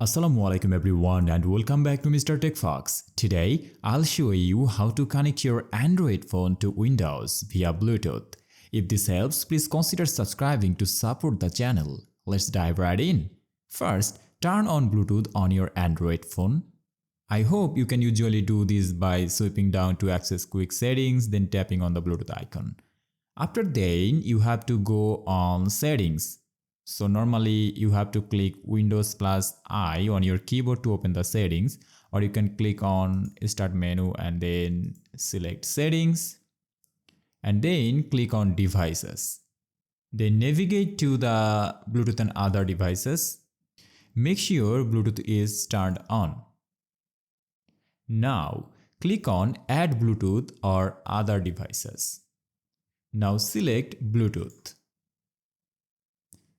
Assalamualaikum everyone and welcome back to Mr. Tech Fox. Today, I'll show you how to connect your Android phone to Windows via Bluetooth. If this helps, please consider subscribing to support the channel. Let's dive right in. First, turn on Bluetooth on your Android phone. I hope you can usually do this by swiping down to access quick settings, then tapping on the Bluetooth icon. After that, you have to go on Settings. So normally you have to click Windows plus I on your keyboard to open the settings, or you can click on Start menu and then select Settings and then click on Devices. Then navigate to the Bluetooth and other devices. Make sure Bluetooth is turned on. Now click on Add Bluetooth or other devices. Now select Bluetooth.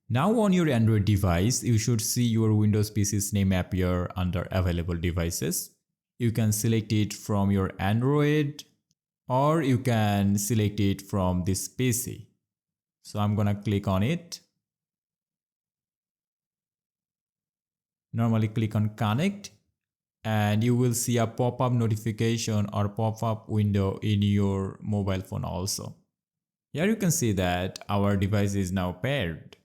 Now on your Android device, you should see your Windows PC's name appear under Available Devices. You can select it from your Android or you can select it from this PC. So I'm gonna click on it. Normally click on Connect and you will see a pop-up notification or pop-up window in your mobile phone also. Here you can see that our device is now paired.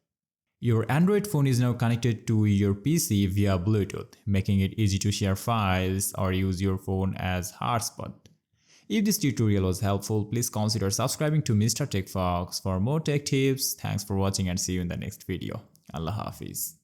Your Android phone is now connected to your PC via Bluetooth, making it easy to share files or use your phone as hotspot. If this tutorial was helpful, please consider subscribing to Mr. Tech Fox for more tech tips. Thanks for watching and see you in the next video. Allah Hafiz.